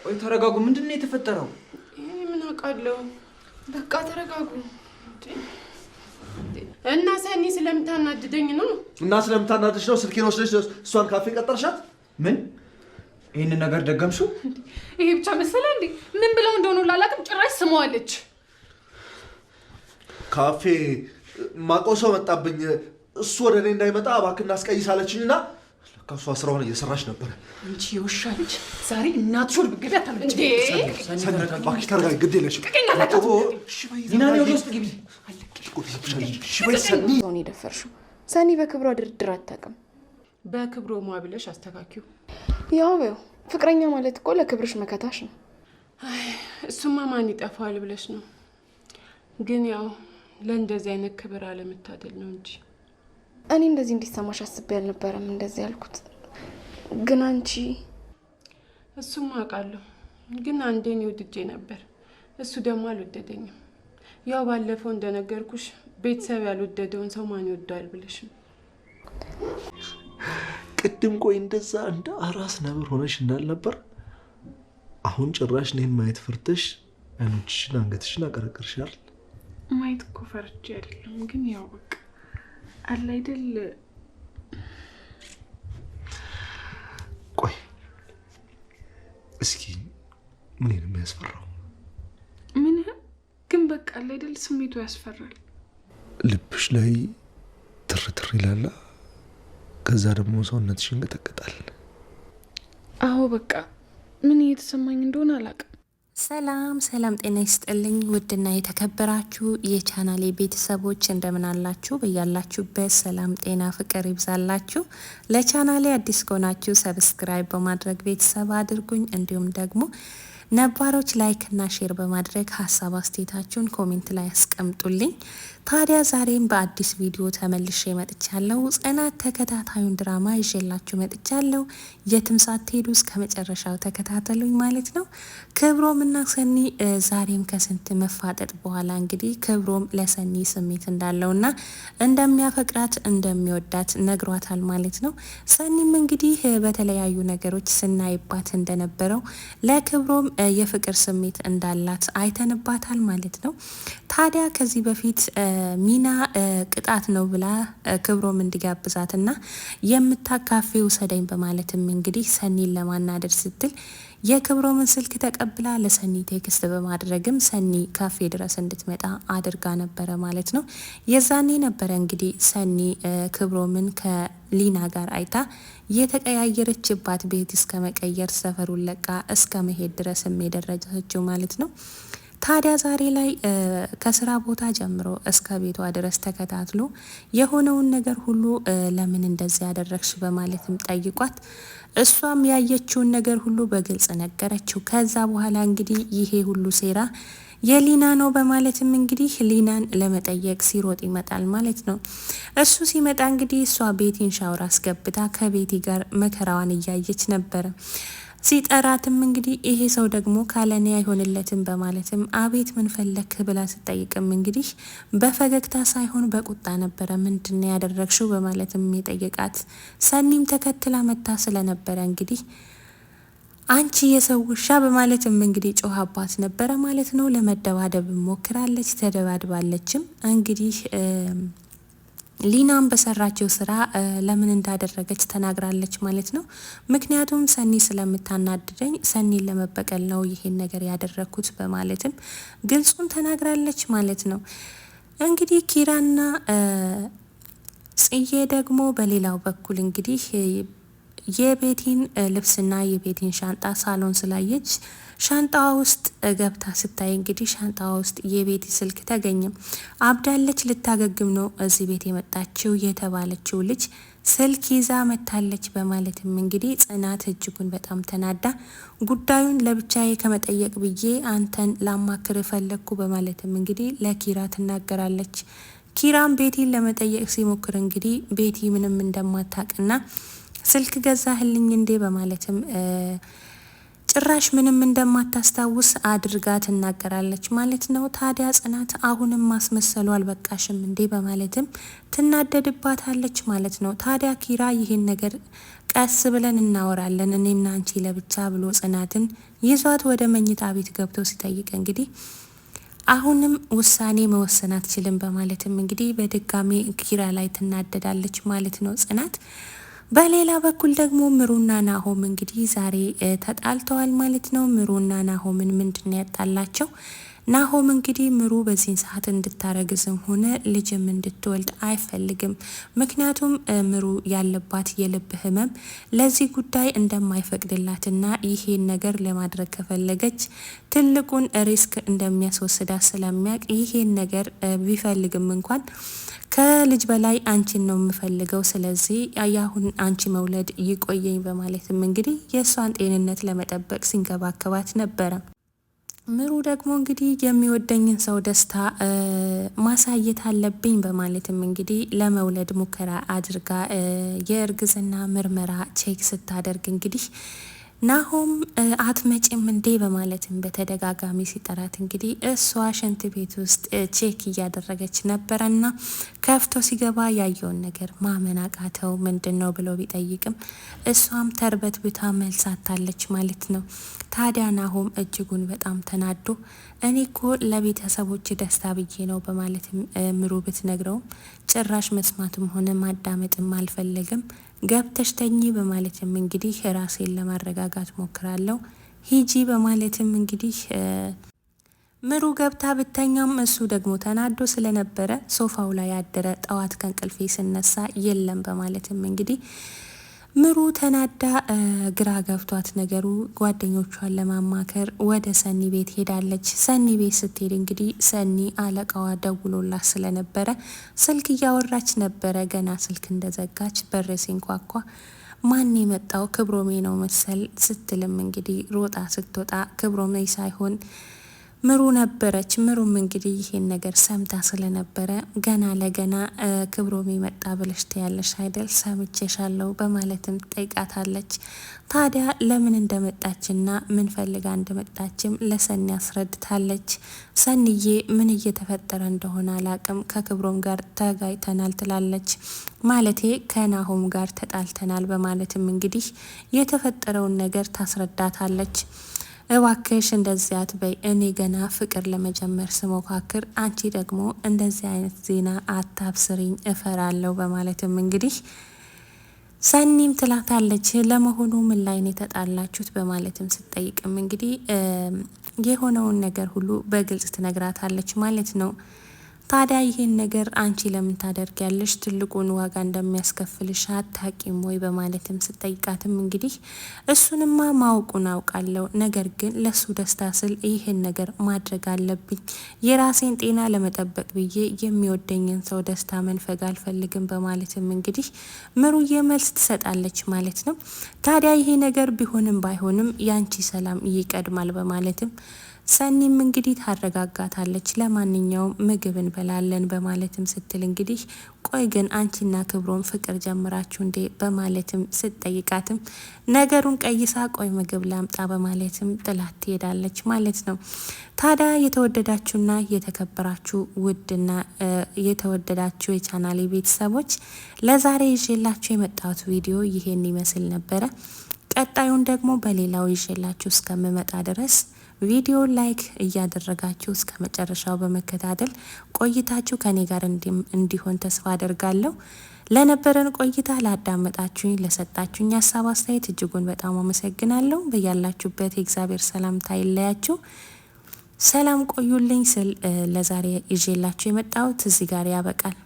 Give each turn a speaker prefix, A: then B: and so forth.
A: ቆይ ተረጋጉ። ምንድነው የተፈጠረው?
B: ምን አውቃለሁ። በቃ ተረጋጉ። እና ሰኒ ስለምታናድደኝ ነው።
C: እና ስለምታናድሽ ነው ስልኬን ወስደሽ እሷን ካፌ ቀጠርሻት?
A: ምን? ይሄን ነገር ደገምሽው?
D: ይሄ ብቻ መሰለ እንዴ? ምን ብለው እንደሆነ ላላቅም ጭራሽ ስመዋለች።
C: ካፌ ማቆሶ መጣብኝ። እሱ ወደ እኔ እንዳይመጣ እባክህና አስቀይሳለችኝና ለካ እሷ ስራውን እየሰራች ነበር።
D: አንቺ የውሻ ልጅ ዛሬ እናትሽ ወደ ምግብ ያታለች እንዴ?
C: እባክሽ ተረጋጊ። ግድ የለሽም።
A: ኒና ነው ወደ ውስጥ ግቢ።
B: ሰኒ ደፈርሽው። ሰኒ በክብሯ ድርድር አታውቅም። በክብሮ ማብለሽ አስተካኪው። ያው ፍቅረኛ ማለት እኮ ለክብርሽ መከታሽ ነው። አይ እሱማ ማን ይጠፋል ብለሽ ነው። ግን ያው ለእንደዚህ አይነት ክብር አለመታደል ነው እንጂ እኔ እንደዚህ እንዲሰማሽ አስቤ አልነበረም እንደዚህ ያልኩት። ግን አንቺ እሱማ አውቃለሁ። ግን አንዴን ይወድጄ ነበር። እሱ ደግሞ አልወደደኝም። ያው ባለፈው እንደነገርኩሽ ቤተሰብ ያልወደደውን ሰው ማን ይወዳል ብለሽ ነው።
C: ቅድም ቆይ እንደዛ እንደ አራስ ነብር ሆነሽ እንዳልነበር አሁን ጭራሽ እኔን ማየት ፈርተሽ አይኖችሽን አንገትሽን አቀረቀርሻል።
D: ማየት እኮ ፈርቼ አይደለም፣ ግን ያው በቃ አለ አይደል።
C: ቆይ እስኪ ምን ነው የሚያስፈራው?
D: ምን ግን በቃ አለ አይደል ስሜቱ ያስፈራል።
C: ልብሽ ላይ ትርትር ይላል፣ ከዛ ደግሞ ሰውነትሽ ይንቀጠቀጣል።
D: አዎ በቃ ምን እየተሰማኝ እንደሆነ አላውቅም።
E: ሰላም ጤና ይስጥልኝ። ውድና የተከበራችሁ የቻናሌ ቤተሰቦች እንደምን አላችሁ? በያላችሁበት ሰላም ጤና ፍቅር ይብዛላችሁ። ለቻናሌ አዲስ ከሆናችሁ ሰብስክራይብ በማድረግ ቤተሰብ አድርጉኝ። እንዲሁም ደግሞ ነባሮች ላይክ እና ሼር በማድረግ ሀሳብ አስተያየታችሁን ኮሜንት ላይ አስቀምጡልኝ። ታዲያ ዛሬም በአዲስ ቪዲዮ ተመልሼ መጥቻለሁ። ጽናት ተከታታዩን ድራማ ይዤላችሁ መጥቻለሁ። የትም ሳትሄዱ እስከ መጨረሻው ተከታተሉኝ ማለት ነው። ክብሮም እና ሰኒ ዛሬም ከስንት መፋጠጥ በኋላ እንግዲህ ክብሮም ለሰኒ ስሜት እንዳለውና እንደሚያፈቅራት እንደሚወዳት ነግሯታል ማለት ነው። ሰኒም እንግዲህ በተለያዩ ነገሮች ስናይባት እንደነበረው ለክብሮም የፍቅር ስሜት እንዳላት አይተንባታል ማለት ነው። ታዲያ ከዚህ በፊት ሚና ቅጣት ነው ብላ ክብሮም እንዲጋብዛትና የምታካፌው ሰደኝ በማለትም እንግዲህ ሰኒን ለማናደድ ስትል የክብሮምን ስልክ ተቀብላ ለሰኒ ቴክስት በማድረግም ሰኒ ካፌ ድረስ እንድትመጣ አድርጋ ነበረ ማለት ነው። የዛኔ ነበረ እንግዲህ ሰኒ ክብሮምን ከሊና ጋር አይታ የተቀያየረችባት ቤት እስከ መቀየር ሰፈሩን ለቃ እስከ መሄድ ድረስም የደረሰችው ማለት ነው። ታዲያ ዛሬ ላይ ከስራ ቦታ ጀምሮ እስከ ቤቷ ድረስ ተከታትሎ የሆነውን ነገር ሁሉ ለምን እንደዚህ ያደረግሽ በማለትም ጠይቋት እሷም ያየችውን ነገር ሁሉ በግልጽ ነገረችው። ከዛ በኋላ እንግዲህ ይሄ ሁሉ ሴራ የሊና ነው በማለትም እንግዲህ ሊናን ለመጠየቅ ሲሮጥ ይመጣል ማለት ነው። እሱ ሲመጣ እንግዲህ እሷ ቤቲን ሻወር አስገብታ ከቤቲ ጋር መከራዋን እያየች ነበረ። ሲጠራትም እንግዲህ ይሄ ሰው ደግሞ ካለኔ አይሆንለትም በማለትም አቤት ምን ፈለክ ብላ ስጠይቅም እንግዲህ በፈገግታ ሳይሆን በቁጣ ነበረ ምንድነው ያደረግሽው በማለትም የጠየቃት። ሰኒም ተከትላ መታ ስለነበረ እንግዲህ አንቺ የሰው ውሻ በማለትም እንግዲህ ጮሃባት ነበረ ማለት ነው። ለመደባደብ ሞክራለች፣ ተደባድባለችም እንግዲህ ሊናም በሰራቸው ስራ ለምን እንዳደረገች ተናግራለች ማለት ነው። ምክንያቱም ሰኒ ስለምታናድደኝ ሰኒን ለመበቀል ነው ይሄን ነገር ያደረኩት በማለትም ግልጹን ተናግራለች ማለት ነው። እንግዲህ ኪራና ጽዬ ደግሞ በሌላው በኩል እንግዲህ የቤቲን ልብስና የቤቲን ሻንጣ ሳሎን ስላየች ሻንጣዋ ውስጥ ገብታ ስታይ እንግዲህ ሻንጣዋ ውስጥ የቤቲ ስልክ ተገኘም። አብዳለች፣ ልታገግም ነው እዚህ ቤት የመጣችው የተባለችው ልጅ ስልክ ይዛ መታለች በማለትም እንግዲህ ጽናት እጅጉን በጣም ተናዳ ጉዳዩን ለብቻዬ ከመጠየቅ ብዬ አንተን ላማክር ፈለግኩ በማለትም እንግዲህ ለኪራ ትናገራለች። ኪራም ቤቲን ለመጠየቅ ሲሞክር እንግዲህ ቤቲ ምንም እንደማታውቅና ስልክ ገዛህልኝ እንዴ በማለትም ጭራሽ ምንም እንደማታስታውስ አድርጋ ትናገራለች ማለት ነው። ታዲያ ጽናት አሁንም ማስመሰሉ አልበቃሽም እንዴ በማለትም ትናደድባታለች ማለት ነው። ታዲያ ኪራ ይህን ነገር ቀስ ብለን እናወራለን እኔና አንቺ ለብቻ ብሎ ጽናትን ይዟት ወደ መኝታ ቤት ገብቶ ሲጠይቅ እንግዲህ አሁንም ውሳኔ መወሰን አትችልም በማለትም እንግዲህ በድጋሚ ኪራ ላይ ትናደዳለች ማለት ነው ጽናት። በሌላ በኩል ደግሞ ምሩና ናሆም እንግዲህ ዛሬ ተጣልተዋል ማለት ነው። ምሩና ናሆምን ምንድን ያጣላቸው? ናሆም እንግዲህ ምሩ በዚህን ሰዓት እንድታረግዝም ሆነ ልጅም እንድትወልድ አይፈልግም። ምክንያቱም ምሩ ያለባት የልብ ህመም ለዚህ ጉዳይ እንደማይፈቅድላትና ይሄን ነገር ለማድረግ ከፈለገች ትልቁን ሪስክ እንደሚያስወስዳት ስለሚያውቅ ይሄን ነገር ቢፈልግም እንኳን ከልጅ በላይ አንቺን ነው የምፈልገው፣ ስለዚህ ያሁን አንቺ መውለድ ይቆየኝ በማለትም እንግዲህ የእሷን ጤንነት ለመጠበቅ ሲንከባከባት ነበረ። ምሩ ደግሞ እንግዲህ የሚወደኝን ሰው ደስታ ማሳየት አለብኝ በማለትም እንግዲህ ለመውለድ ሙከራ አድርጋ የእርግዝና ምርመራ ቼክ ስታደርግ እንግዲህ ናሆም አትመጭም እንዴ በማለትም በተደጋጋሚ ሲጠራት እንግዲህ እሷ ሽንት ቤት ውስጥ ቼክ እያደረገች ነበረና ከፍቶ ሲገባ ያየውን ነገር ማመን አቃተው። ምንድን ነው ብሎ ቢጠይቅም እሷም ተርበት ብታ መልሳታለች ማለት ነው። ታዲያ ናሆም እጅጉን በጣም ተናዶ እኔ እኮ ለቤተሰቦች ደስታ ብዬ ነው በማለትም ምሩ ብትነግረውም ጭራሽ መስማትም ሆነ ማዳመጥም አልፈለግም። ገብተሽ ተኚ በማለትም እንግዲህ ራሴን ለማረጋጋት ሞክራለሁ ሂጂ በማለትም እንግዲህ ምሩ ገብታ ብተኛም እሱ ደግሞ ተናዶ ስለነበረ ሶፋው ላይ ያደረ። ጠዋት ከእንቅልፌ ስነሳ የለም በማለትም እንግዲህ ምሩ ተናዳ ግራ ገብቷት ነገሩ ጓደኞቿን ለማማከር ወደ ሰኒ ቤት ሄዳለች። ሰኒ ቤት ስትሄድ እንግዲህ ሰኒ አለቃዋ ደውሎላት ስለነበረ ስልክ እያወራች ነበረ። ገና ስልክ እንደዘጋች በር ሲንኳኳ ማን የመጣው ክብሮሜ ነው መሰል ስትልም እንግዲህ ሮጣ ስትወጣ ክብሮሜ ሳይሆን ምሩ ነበረች። ምሩም እንግዲህ ይሄን ነገር ሰምታ ስለነበረ ገና ለገና ክብሮሜ መጣ ብለሽ ትያለሽ አይደል? ሰምቼሻለሁ በማለትም ጠይቃታለች። ታዲያ ለምን እንደመጣችና ምን ፈልጋ እንደመጣችም ለሰኒ አስረድታለች። ሰኒዬ ምን እየተፈጠረ እንደሆነ አላቅም፣ ከክብሮም ጋር ተጋይተናል ትላለች። ማለቴ ከናሆም ጋር ተጣልተናል በማለትም እንግዲህ የተፈጠረውን ነገር ታስረዳታለች። እባክሽ እንደዚህ አትበይ፣ እኔ ገና ፍቅር ለመጀመር ስሞካክር አንቺ ደግሞ እንደዚህ አይነት ዜና አታብስሪኝ እፈራለሁ በማለትም እንግዲህ ሰኒም ትላታለች። ለመሆኑ ምን ላይ ነው የተጣላችሁት በማለትም ስትጠይቅም እንግዲህ የሆነውን ነገር ሁሉ በግልጽ ትነግራታለች ማለት ነው። ታዲያ ይሄን ነገር አንቺ ለምን ታደርጊያለሽ? ትልቁን ዋጋ እንደሚያስከፍልሽ አታቂም ወይ በማለትም ስጠይቃትም እንግዲህ እሱንማ ማወቁን አውቃለሁ፣ ነገር ግን ለሱ ደስታ ስል ይሄን ነገር ማድረግ አለብኝ። የራሴን ጤና ለመጠበቅ ብዬ የሚወደኝን ሰው ደስታ መንፈግ አልፈልግም በማለትም እንግዲህ ምሩዬ መልስ ትሰጣለች ማለት ነው። ታዲያ ይሄ ነገር ቢሆንም ባይሆንም ያንቺ ሰላም ይቀድማል በማለትም ሰኒም እንግዲህ ታረጋጋታለች። ለማንኛውም ምግብ እንበላለን በማለትም ስትል እንግዲህ ቆይ ግን አንቺና ክብሮም ፍቅር ጀምራችሁ እንዴ በማለትም ስትጠይቃትም ነገሩን ቀይሳ ቆይ ምግብ ላምጣ በማለትም ጥላት ትሄዳለች ማለት ነው። ታዲያ የተወደዳችሁና የተከበራችሁ ውድና የተወደዳችሁ የቻናሌ ቤተሰቦች ለዛሬ ይዤላችሁ የመጣሁት ቪዲዮ ይሄን ይመስል ነበረ። ቀጣዩን ደግሞ በሌላው ይዤላችሁ እስከምመጣ ድረስ ቪዲዮ ላይክ እያደረጋችሁ እስከ መጨረሻው በመከታተል ቆይታችሁ ከኔ ጋር እንዲሆን ተስፋ አደርጋለሁ። ለነበረን ቆይታ ላዳመጣችሁኝ፣ ለሰጣችሁኝ ሀሳብ አስተያየት እጅጉን በጣም አመሰግናለሁ። በያላችሁበት የእግዚአብሔር ሰላምታ ይለያችሁ። ሰላም ቆዩልኝ ስል ለዛሬ ይዤላችሁ የመጣሁት እዚህ ጋር ያበቃል።